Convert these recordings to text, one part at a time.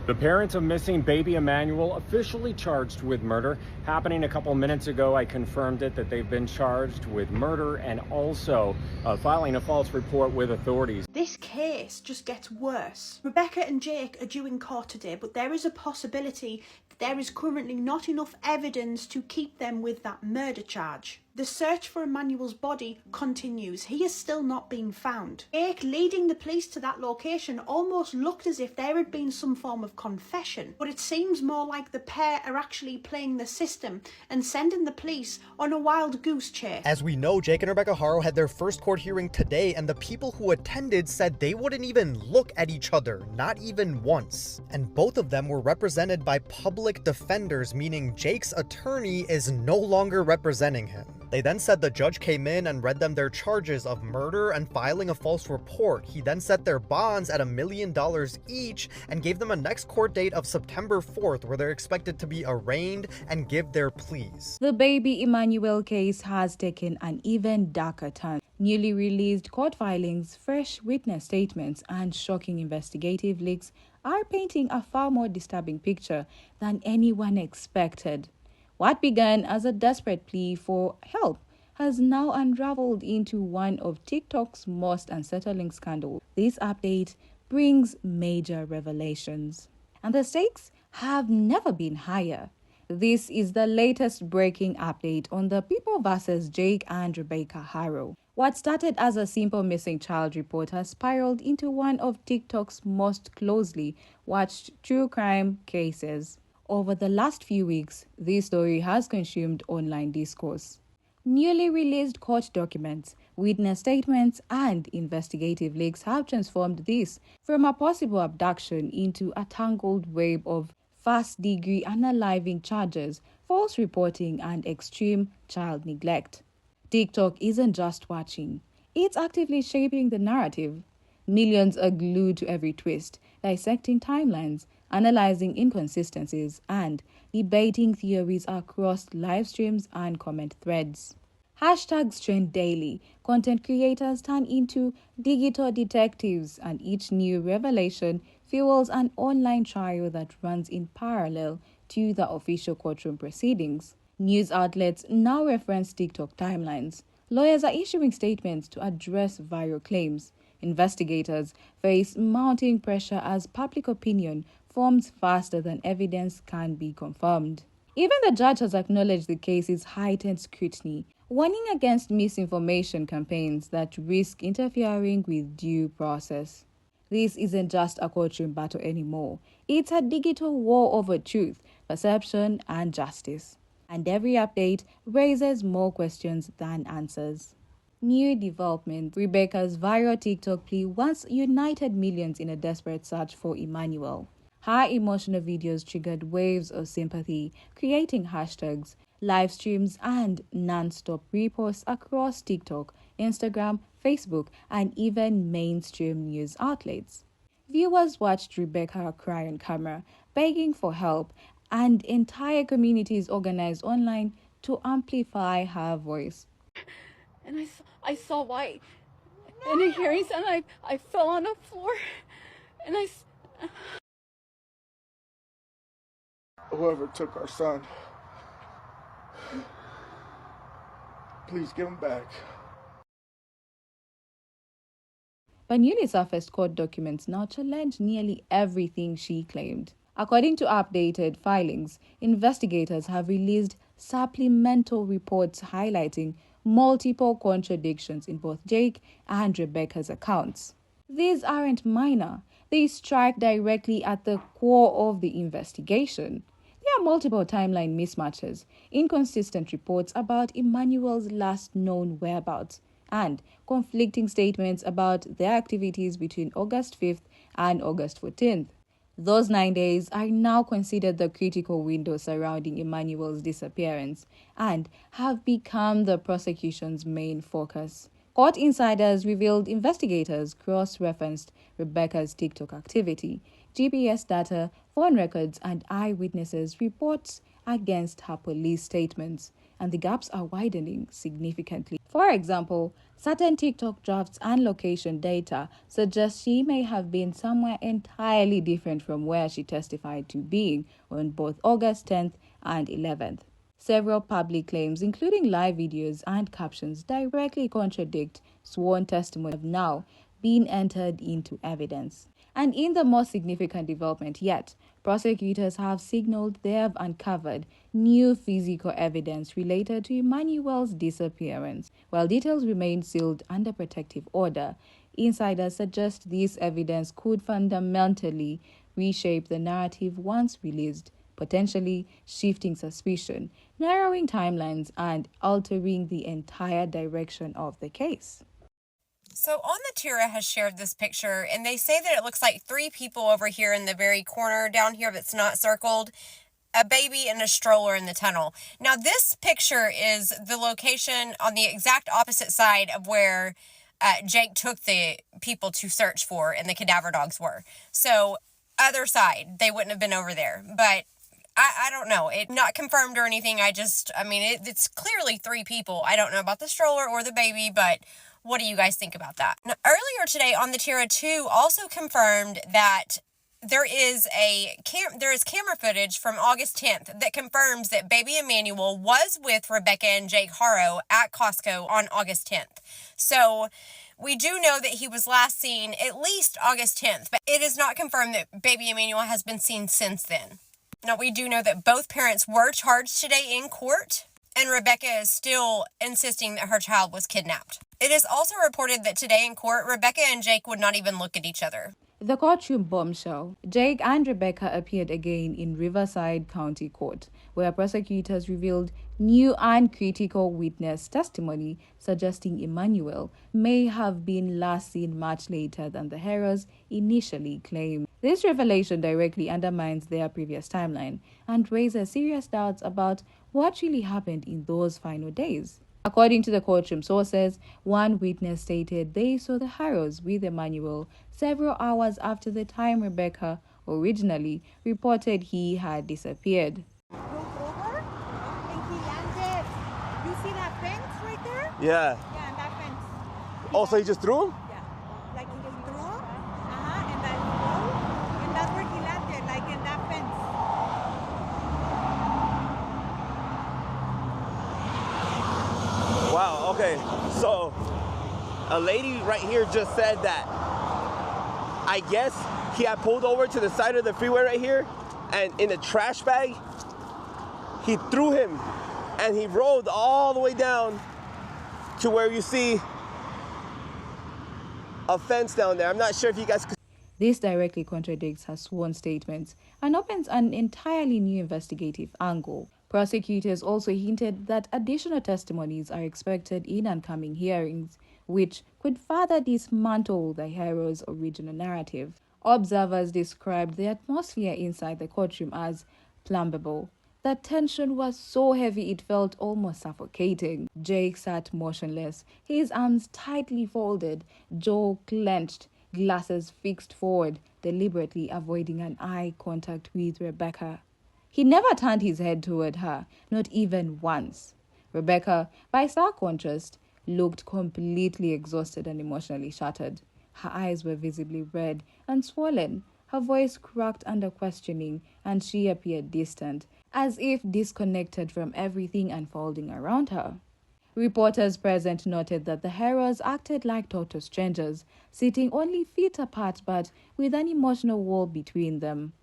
The parents of missing baby Emmanuel officially charged with murder. Happening a couple minutes ago, I confirmed it that they've been charged with murder and also filing a false report with authorities. This case just gets worse. Rebecca and Jake are due in court today, but there is a possibility that there is currently not enough evidence to keep them with that murder charge. The search for Emmanuel's body continues. He has still not been found. Jake leading the police to that location almost looked as if there had been some form of confession, but it seems more like the pair are actually playing the system and sending the police on a wild goose chase. As we know, Jake and Rebecca Haro had their first court hearing today, and the people who attended said they wouldn't even look at each other, not even once. And both of them were represented by public defenders, meaning Jake's attorney is no longer representing him. They then said the judge came in and read them their charges of murder and filing a false report. He then set their bonds at $1 million each and gave them a next court date of September 4th, where they're expected to be arraigned and give their pleas. The baby Emmanuel case has taken an even darker turn. Newly released court filings, fresh witness statements, and shocking investigative leaks are painting a far more disturbing picture than anyone expected. What began as a desperate plea for help has now unraveled into one of TikTok's most unsettling scandals. This update brings major revelations, and the stakes have never been higher. This is the latest breaking update on the People vs. Jake and Rebecca Haro. What started as a simple missing child report has spiraled into one of TikTok's most closely watched true crime cases. Over the last few weeks, this story has consumed online discourse. Newly released court documents, witness statements, and investigative leaks have transformed this from a possible abduction into a tangled web of first-degree unaliving charges, false reporting, and extreme child neglect. TikTok isn't just watching, it's actively shaping the narrative. Millions are glued to every twist, dissecting timelines, analyzing inconsistencies, and debating theories across live streams and comment threads. Hashtags trend daily, content creators turn into digital detectives, and each new revelation fuels an online trial that runs in parallel to the official courtroom proceedings. News outlets now reference TikTok timelines. Lawyers are issuing statements to address viral claims. Investigators face mounting pressure as public opinion forms faster than evidence can be confirmed. Even the judge has acknowledged the case's heightened scrutiny, warning against misinformation campaigns that risk interfering with due process. This isn't just a courtroom battle anymore. It's a digital war over truth, perception, and justice. And every update raises more questions than answers. New development: Rebecca's viral TikTok plea once united millions in a desperate search for Emmanuel. Her emotional videos triggered waves of sympathy, creating hashtags, live streams, and non-stop reposts across TikTok, Instagram, Facebook, and even mainstream news outlets. Viewers watched Rebecca cry on camera, begging for help, and entire communities organized online to amplify her voice. And I saw white in the hearings, and I fell on the floor, and Whoever took our son, please give him back. But newly surfaced court documents now challenge nearly everything she claimed. According to updated filings, investigators have released supplemental reports highlighting multiple contradictions in both Jake and Rebecca's accounts. These aren't minor. They strike directly at the core of the investigation. There are multiple timeline mismatches, inconsistent reports about Emmanuel's last known whereabouts, and conflicting statements about their activities between August 5th and August 14th. Those 9 days are now considered the critical window surrounding Emmanuel's disappearance and have become the prosecution's main focus. Court insiders revealed investigators cross-referenced Rebecca's TikTok activity, GPS data, phone records, and eyewitnesses' reports against her police statements, and the gaps are widening significantly. For example, Certain TikTok drafts and location data suggest she may have been somewhere entirely different from where she testified to being on both August 10th and 11th. Several public claims, including live videos and captions, directly contradict sworn testimony have now been entered into evidence. And in the most significant development yet, prosecutors have signaled they have uncovered new physical evidence related to Emmanuel's disappearance. While details remain sealed under protective order, insiders suggest this evidence could fundamentally reshape the narrative once released, potentially shifting suspicion, narrowing timelines, and altering the entire direction of the case. So On the Tira has shared this picture, and they say that it looks like 3 people over here in the very corner down here that's not circled, a baby and a stroller in the tunnel. Now this picture is the location on the exact opposite side of where Jake took the people to search for and the cadaver dogs were. So other side, they wouldn't have been over there. But I don't know. It's not confirmed or anything. It's clearly 3 people. I don't know about the stroller or the baby, but what do you guys think about that? Now, earlier today on the Tira 2 also confirmed that there is camera footage from August 10th that confirms that baby Emmanuel was with Rebecca and Jake Haro at Costco on August 10th. So we do know that he was last seen at least August 10th, but it is not confirmed that baby Emmanuel has been seen since then. Now, we do know that both parents were charged today in court, and Rebecca is still insisting that her child was kidnapped. It is also reported that today in court, Rebecca and Jake would not even look at each other. The courtroom bombshell. Jake and Rebecca appeared again in Riverside County Court, where prosecutors revealed new and critical witness testimony suggesting Emmanuel may have been last seen much later than the Haros initially claimed. This revelation directly undermines their previous timeline and raises serious doubts about what really happened in those final days. According to the courtroom sources, one witness stated they saw the Haros with Emmanuel several hours after the time Rebecca originally reported he had disappeared. Drove over and he landed. You see that fence right there? Yeah. Yeah, and that fence. Oh, so he just threw him? Yeah. Like he just threw him. And then he rolled. And that's where he landed, like in that fence. Wow, okay. So a lady right here just said that I guess he had pulled over to the side of the freeway right here, and in a trash bag, he threw him and he rolled all the way down to where you see a fence down there. I'm not sure if you guys could. This directly contradicts her sworn statements and opens an entirely new investigative angle. Prosecutors also hinted that additional testimonies are expected in oncoming hearings, which could further dismantle the Haro's original narrative. Observers described the atmosphere inside the courtroom as flammable. The tension was so heavy it felt almost suffocating. Jake sat motionless, his arms tightly folded, jaw clenched, glasses fixed forward, deliberately avoiding an eye contact with Rebecca. He never turned his head toward her, not even once. Rebecca, by stark contrast, looked completely exhausted and emotionally shattered. Her eyes were visibly red and swollen, her voice cracked under questioning, and she appeared distant, as if disconnected from everything unfolding around her. Reporters present noted that the Haros acted like total strangers, sitting only feet apart but with an emotional wall between them.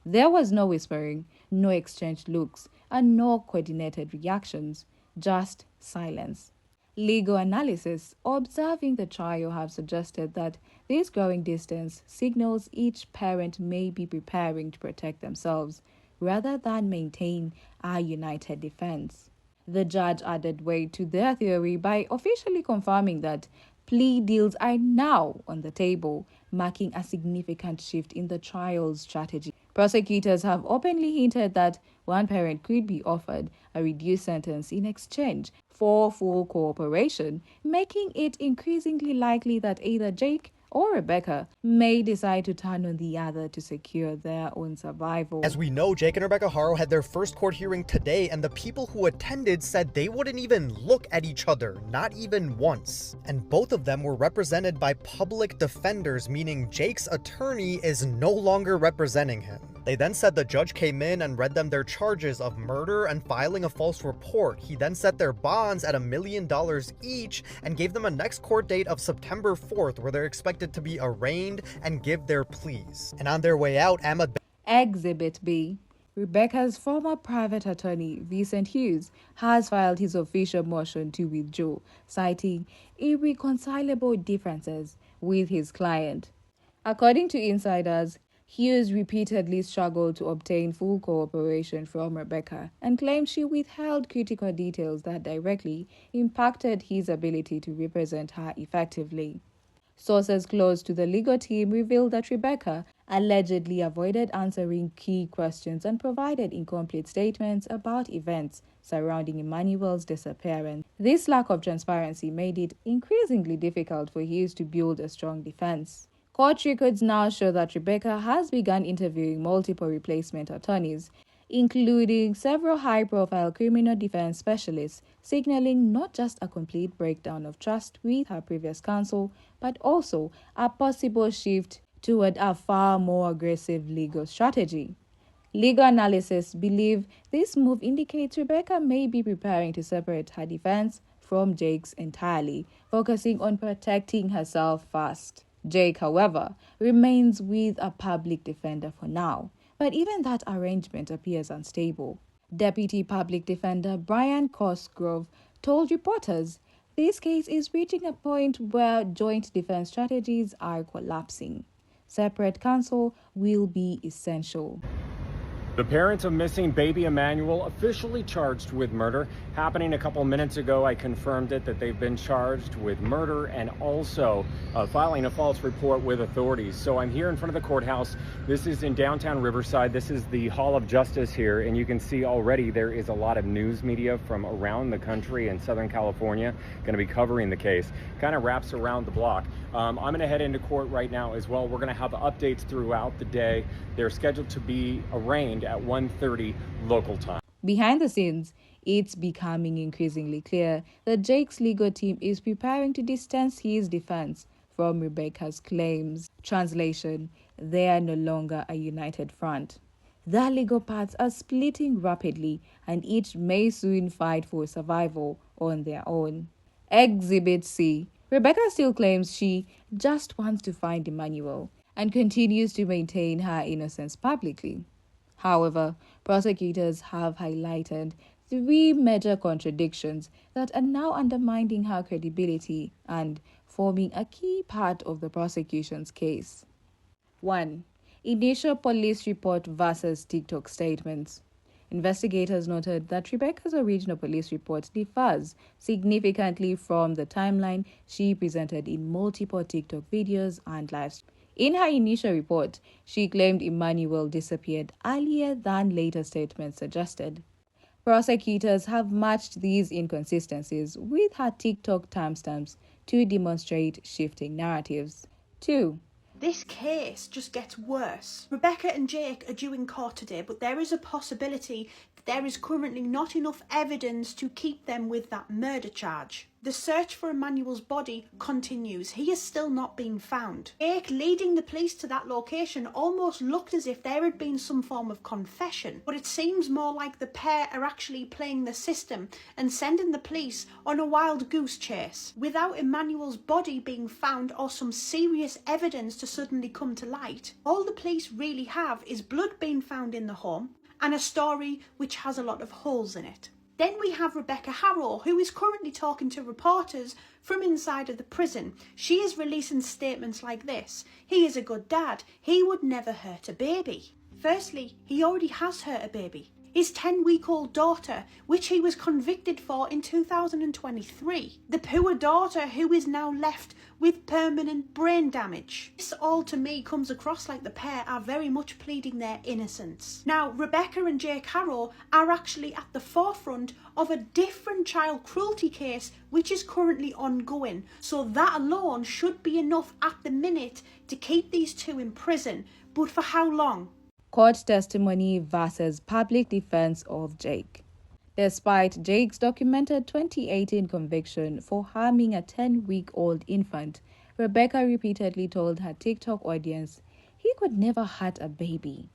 There was no whispering, no exchanged looks, and no coordinated reactions, just silence. Legal analysis observing the trial have suggested that this growing distance signals each parent may be preparing to protect themselves rather than maintain a united defense. The judge added weight to their theory by officially confirming that plea deals are now on the table, marking a significant shift in the trial's strategy. Prosecutors have openly hinted that one parent could be offered a reduced sentence in exchange for full cooperation, making it increasingly likely that either Jake or Rebecca may decide to turn on the other to secure their own survival. As we know, Jake and Rebecca Haro had their first court hearing today, and the people who attended said they wouldn't even look at each other, not even once. And both of them were represented by public defenders, meaning Jake's attorney is no longer representing him. They then said the judge came in and read them their charges of murder and filing a false report. He then set their bonds at $1 million each and gave them a next court date of September 4th, where they're expected to be arraigned and give their pleas. And on their way out, Exhibit B. Rebecca's former private attorney, Vincent Hughes, has filed his official motion to withdraw, citing irreconcilable differences with his client. According to insiders, Hughes repeatedly struggled to obtain full cooperation from Rebecca and claimed she withheld critical details that directly impacted his ability to represent her effectively. Sources close to the legal team revealed that Rebecca allegedly avoided answering key questions and provided incomplete statements about events surrounding Emmanuel's disappearance. This lack of transparency made it increasingly difficult for Hughes to build a strong defense. Court records now show that Rebecca has begun interviewing multiple replacement attorneys, including several high-profile criminal defense specialists, signaling not just a complete breakdown of trust with her previous counsel, but also a possible shift toward a far more aggressive legal strategy. Legal analysts believe this move indicates Rebecca may be preparing to separate her defense from Jake's entirely, focusing on protecting herself first. Jake, however, remains with a public defender for now, but even that arrangement appears unstable. Deputy Public Defender Brian Cosgrove told reporters this case is reaching a point where joint defense strategies are collapsing. Separate counsel will be essential. The parents of missing baby Emmanuel officially charged with murder. Happening a couple minutes ago, I confirmed it that they've been charged with murder and also filing a false report with authorities. So I'm here in front of the courthouse. This is in downtown Riverside. This is the Hall of Justice here, and you can see already there is a lot of news media from around the country and Southern California going to be covering the case. Kind of wraps around the block. I'm going to head into court right now as well. We're going to have updates throughout the day. They're scheduled to be arraigned at 1:30 local time. Behind the scenes, it's becoming increasingly clear that Jake's legal team is preparing to distance his defense from Rebecca's claims. Translation: they are no longer a united front. Their legal paths are splitting rapidly, and each may soon fight for survival on their own. Exhibit C. Rebecca still claims she just wants to find Emmanuel and continues to maintain her innocence publicly. However, prosecutors have highlighted 3 major contradictions that are now undermining her credibility and forming a key part of the prosecution's case. 1. Initial police report versus TikTok statements. Investigators noted that Rebecca's original police report differs significantly from the timeline she presented in multiple TikTok videos and live streams. In her initial report, she claimed Emmanuel disappeared earlier than later statements suggested. Prosecutors have matched these inconsistencies with her TikTok timestamps to demonstrate shifting narratives. 2. This case just gets worse. Rebecca and Jake are due in court today, but there is a possibility that there is currently not enough evidence to keep them with that murder charge. The search for Emmanuel's body continues. He has still not been found. Jake leading the police to that location almost looked as if there had been some form of confession, but it seems more like the pair are actually playing the system and sending the police on a wild goose chase. Without Emmanuel's body being found or some serious evidence to suddenly come to light, all the police really have is blood being found in the home and a story which has a lot of holes in it. Then we have Rebecca Haro, who is currently talking to reporters from inside of the prison. She is releasing statements like this: he is a good dad, he would never hurt a baby. Firstly, he already has hurt a baby. his 10-week-old daughter, which he was convicted for in 2023. The poor daughter who is now left with permanent brain damage. This all to me comes across like the pair are very much pleading their innocence. Now, Rebecca and Jake Haro are actually at the forefront of a different child cruelty case which is currently ongoing, so that alone should be enough at the minute to keep these two in prison. But for how long? Court testimony versus public defense of Jake. Despite Jake's documented 2018 conviction for harming a 10-week-old infant, Rebecca repeatedly told her TikTok audience he could never hurt a baby.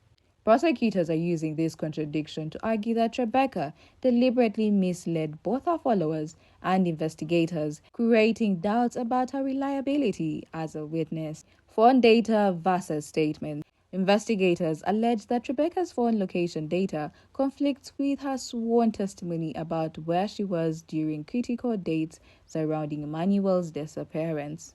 Prosecutors are using this contradiction to argue that Rebecca deliberately misled both her followers and investigators, creating doubts about her reliability as a witness. Phone data versus statement. Investigators allege that Rebecca's phone location data conflicts with her sworn testimony about where she was during critical dates surrounding Emmanuel's disappearance.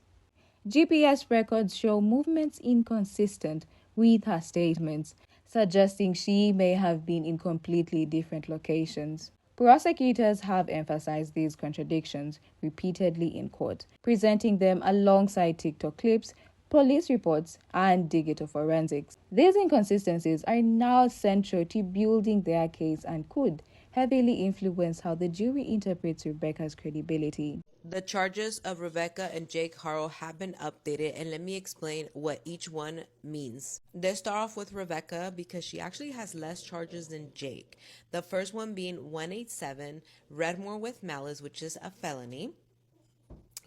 GPS records show movements inconsistent with her statements, suggesting she may have been in completely different locations. Prosecutors have emphasized these contradictions repeatedly in court, presenting them alongside TikTok clips, police reports, and digital forensics. These inconsistencies are now central to building their case and could heavily influence how the jury interprets Rebecca's credibility. The charges of Rebecca and Jake Haro have been updated, and let me explain what each one means. Let's start off with Rebecca because she actually has less charges than Jake. The first one being 187, Redmore with malice, which is a felony.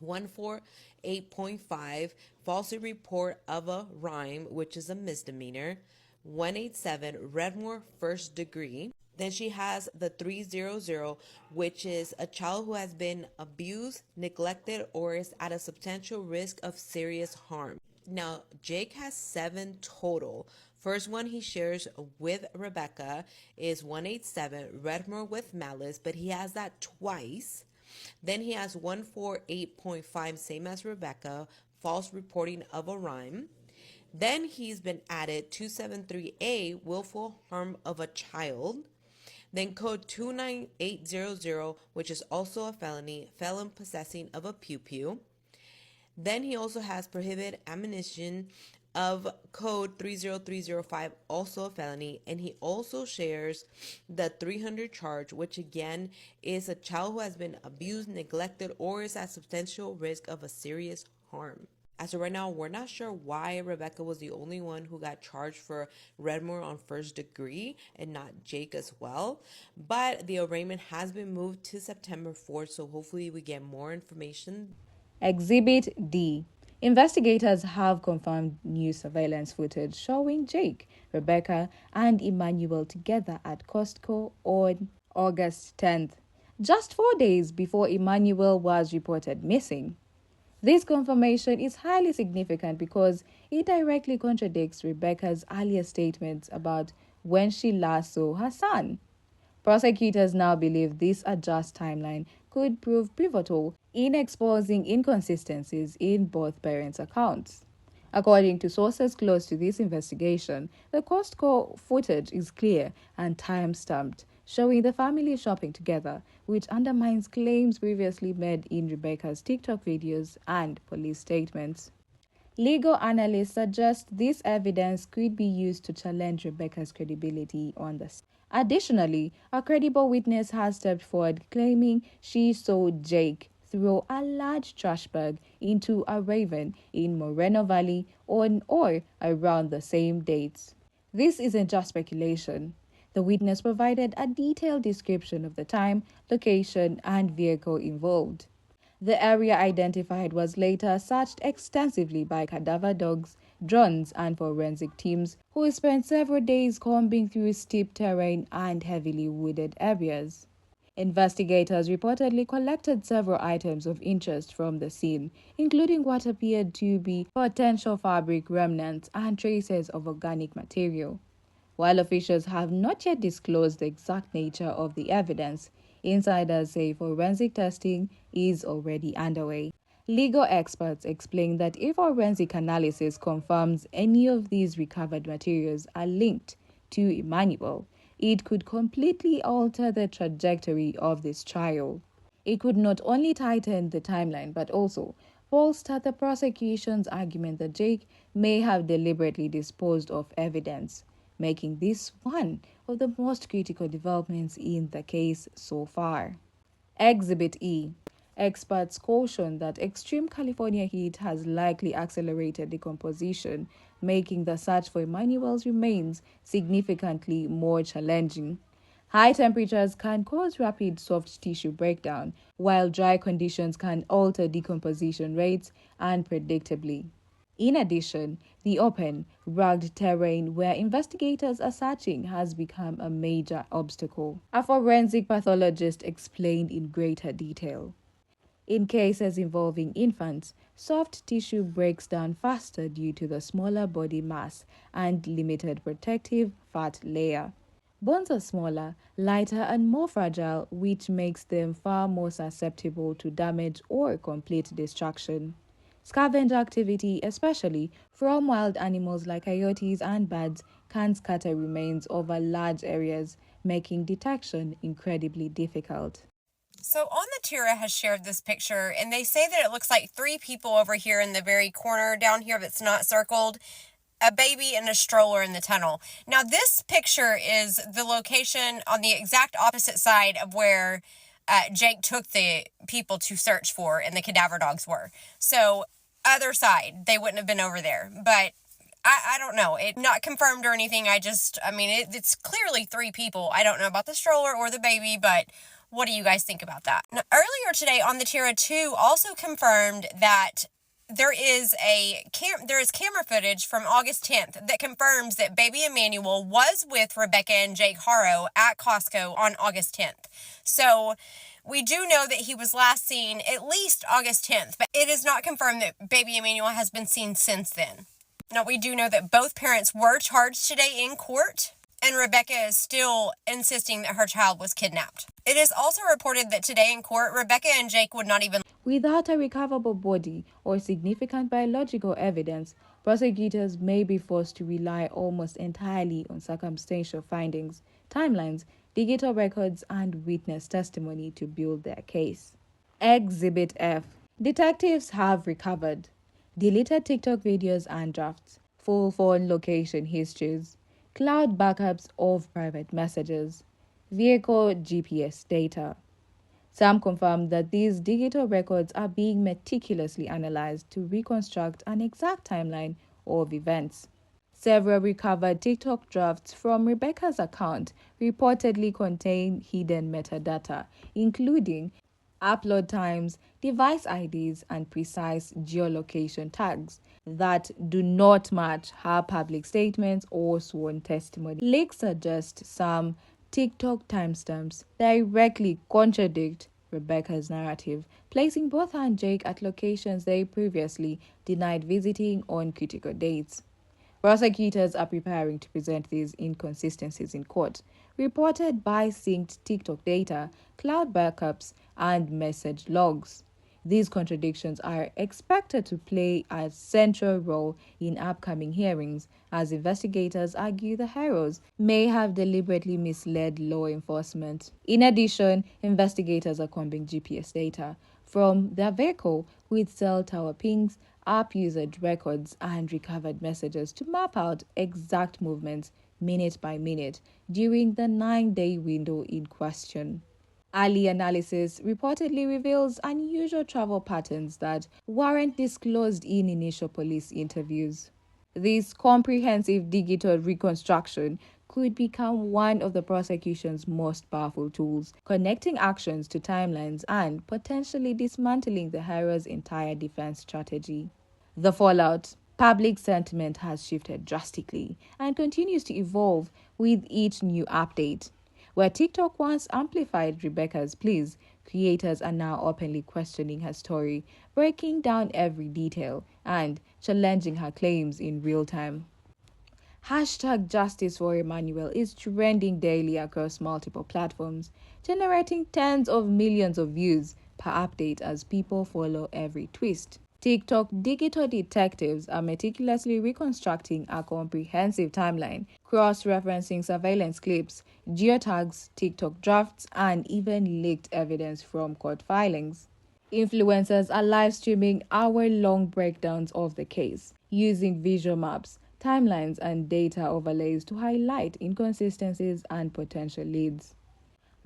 148.5, falsely report of a rhyme, which is a misdemeanor. 187, Redmore first degree. Then she has the 300, which is a child who has been abused, neglected, or is at a substantial risk of serious harm. Now, Jake has 7 total. First one he shares with Rebecca is 187, Redmore with malice, but he has that twice. Then he has 148.5, same as Rebecca, false reporting of a rhyme. Then he's been added 273A, willful harm of a child. Then code 29800, which is also a felony, felon possessing of a pew-pew. Then he also has prohibited ammunition of code 30305, also a felony, and he also shares the 300 charge, which again is a child who has been abused, neglected, or is at substantial risk of a serious harm. As of right now, we're not sure why Rebecca was the only one who got charged for Redmore on first degree and not Jake as well. But the arraignment has been moved to September 4th, so hopefully we get more information. Exhibit D. Investigators have confirmed new surveillance footage showing Jake, Rebecca, and Emmanuel together at Costco on August 10th, just 4 days before Emmanuel was reported missing. This confirmation is highly significant because it directly contradicts Rebecca's earlier statements about when she last saw her son. Prosecutors now believe this adjusted timeline could prove pivotal in exposing inconsistencies in both parents' accounts. According to sources close to this investigation, the Costco footage is clear and time-stamped, showing the family shopping together, which undermines claims previously made in Rebecca's TikTok videos and police statements. Legal analysts suggest this evidence could be used to challenge Rebecca's credibility on the stand. Additionally, a credible witness has stepped forward claiming she saw Jake throw a large trash bag into a raven in Moreno Valley on or around the same dates. This isn't just speculation. The witness provided a detailed description of the time, location, and vehicle involved. The area identified was later searched extensively by cadaver dogs, drones, and forensic teams who spent several days combing through steep terrain and heavily wooded areas. Investigators reportedly collected several items of interest from the scene, including what appeared to be potential fabric remnants and traces of organic material. While officials have not yet disclosed the exact nature of the evidence, insiders say forensic testing is already underway. Legal experts explain that if forensic analysis confirms any of these recovered materials are linked to Emmanuel, it could completely alter the trajectory of this trial. It could not only tighten the timeline but also bolster the prosecution's argument that Jake may have deliberately disposed of evidence, making this one of the most critical developments in the case so far. Exhibit E. Experts caution that extreme California heat has likely accelerated decomposition, making the search for Emmanuel's remains significantly more challenging. High temperatures can cause rapid soft tissue breakdown, while dry conditions can alter decomposition rates unpredictably. In addition, the open, rugged terrain where investigators are searching has become a major obstacle. A forensic pathologist explained in greater detail. In cases involving infants, soft tissue breaks down faster due to the smaller body mass and limited protective fat layer. Bones are smaller, lighter, and more fragile, which makes them far more susceptible to damage or complete destruction. Scavenger activity, especially from wild animals like coyotes and birds, can scatter remains over large areas, making detection incredibly difficult. So On the Tira has shared this picture, and they say that it looks like 3 people over here in the very corner down here that's not circled, a baby and a stroller in the tunnel. Now this picture is the location on the exact opposite side of where Jake took the people to search for and the cadaver dogs were. So other side, they wouldn't have been over there. But I don't know. It's not confirmed or anything. It's clearly 3 people. I don't know about the stroller or the baby, but what do you guys think about that? Now, earlier today on the Tira 2 also confirmed that there is camera footage from August 10th that confirms that baby Emmanuel was with Rebecca and Jake Haro at Costco on August 10th. So we do know that he was last seen at least August 10th, but it is not confirmed that baby Emmanuel has been seen since then. Now, we do know that both parents were charged today in court, and Rebecca is still insisting that her child was kidnapped. It is also reported that today in court, Rebecca and Jake would not even... Without a recoverable body or significant biological evidence, prosecutors may be forced to rely almost entirely on circumstantial findings, timelines, digital records, and witness testimony to build their case. Exhibit F. Detectives have recovered deleted TikTok videos and drafts, full phone location histories, cloud backups of private messages, vehicle GPS data. Some confirm that these digital records are being meticulously analyzed to reconstruct an exact timeline of events. Several recovered TikTok drafts from Rebecca's account reportedly contain hidden metadata, including upload times, device IDs, and precise geolocation tags that do not match her public statements or sworn testimony. Leaks suggest some TikTok timestamps directly contradict Rebecca's narrative, placing both her and Jake at locations they previously denied visiting on critical dates. Prosecutors are preparing to present these inconsistencies in court, reported by synced TikTok data, cloud backups, and message logs. These contradictions are expected to play a central role in upcoming hearings, as investigators argue the Haros may have deliberately misled law enforcement. In addition, investigators are combing GPS data from their vehicle with cell tower pings, app usage records, and recovered messages to map out exact movements minute by minute during the 9-day window in question. Early analysis reportedly reveals unusual travel patterns that weren't disclosed in initial police interviews. This comprehensive digital reconstruction could become one of the prosecution's most powerful tools, connecting actions to timelines and potentially dismantling the Haro's entire defense strategy. The fallout. Public sentiment has shifted drastically and continues to evolve with each new update. Where TikTok once amplified Rebecca's pleas, creators are now openly questioning her story, breaking down every detail, and challenging her claims in real time. Hashtag Justice for Emmanuel is trending daily across multiple platforms, generating tens of millions of views per update as people follow every twist. TikTok digital detectives are meticulously reconstructing a comprehensive timeline, cross-referencing surveillance clips, geotags, TikTok drafts, and even leaked evidence from court filings. Influencers are live streaming hour-long breakdowns of the case, using visual maps, timelines, and data overlays to highlight inconsistencies and potential leads.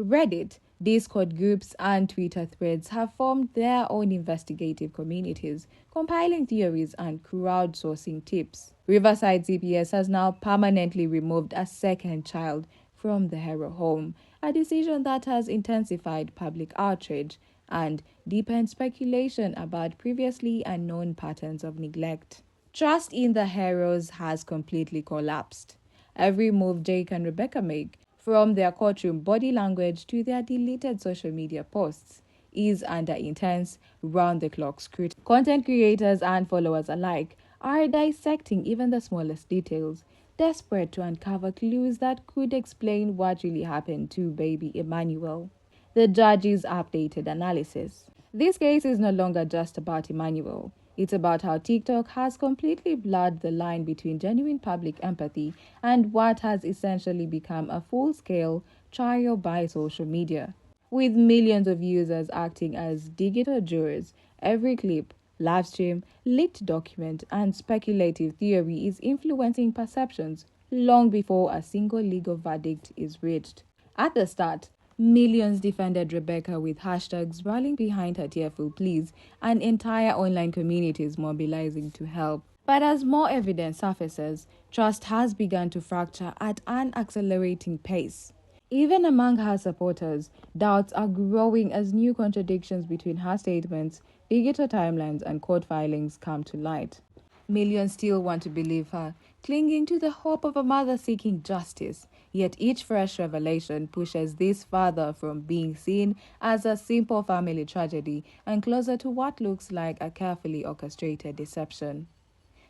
Reddit, Discord groups, and Twitter threads have formed their own investigative communities, compiling theories and crowdsourcing tips. Riverside CPS has now permanently removed a second child from the Haro home, a decision that has intensified public outrage and deepened speculation about previously unknown patterns of neglect. Trust in the Haros has completely collapsed. Every move Jake and Rebecca make, from their courtroom body language to their deleted social media posts, is under intense, round-the-clock scrutiny. Content creators and followers alike are dissecting even the smallest details, desperate to uncover clues that could explain what really happened to baby Emmanuel. The judge's updated analysis. This case is no longer just about Emmanuel. It's about how TikTok has completely blurred the line between genuine public empathy and what has essentially become a full-scale trial by social media. With millions of users acting as digital jurors, every clip, live stream, leaked document, and speculative theory is influencing perceptions long before a single legal verdict is reached. At the start, millions defended Rebecca with hashtags rallying behind her tearful pleas and entire online communities mobilizing to help. But as more evidence surfaces, trust has begun to fracture at an accelerating pace. Even among her supporters, doubts are growing as new contradictions between her statements, digital timelines, and court filings come to light. Millions still want to believe her, clinging to the hope of a mother seeking justice. Yet each fresh revelation pushes this farther from being seen as a simple family tragedy and closer to what looks like a carefully orchestrated deception.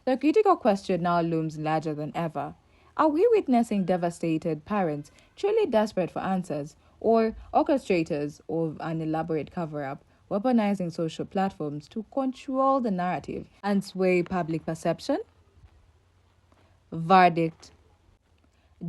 The critical question now looms larger than ever. Are we witnessing devastated parents truly desperate for answers, or orchestrators of an elaborate cover-up weaponizing social platforms to control the narrative and sway public perception? Verdict: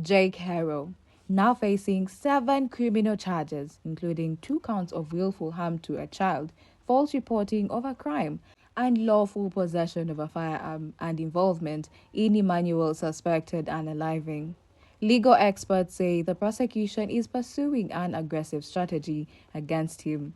Jake Haro, now facing 7 criminal charges, including 2 counts of willful harm to a child, false reporting of a crime, and lawful possession of a firearm and involvement in Emmanuel's suspected unaliving. Legal experts say the prosecution is pursuing an aggressive strategy against him.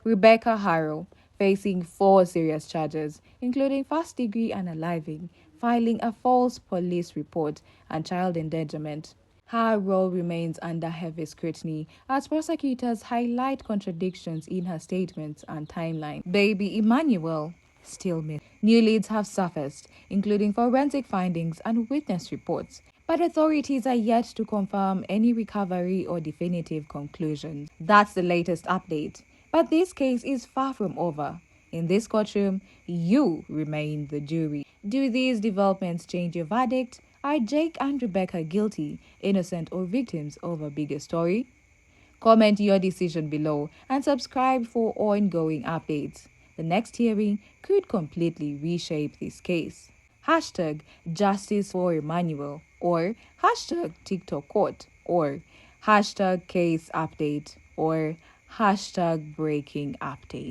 Rebecca Haro, facing 4 serious charges, including first-degree unaliving, filing a false police report, and child endangerment. Her role remains under heavy scrutiny as prosecutors highlight contradictions in her statements and timeline. Baby Emmanuel, still missing. New leads have surfaced, including forensic findings and witness reports, but authorities are yet to confirm any recovery or definitive conclusions. That's the latest update. But this case is far from over. In this courtroom, you remain the jury. Do these developments change your verdict? Are Jake and Rebecca guilty, innocent, or victims of a bigger story? Comment your decision below and subscribe for ongoing updates. The next hearing could completely reshape this case. Hashtag Justice for Emmanuel, or hashtag TikTok Court, or hashtag Case Update, or hashtag Breaking Update.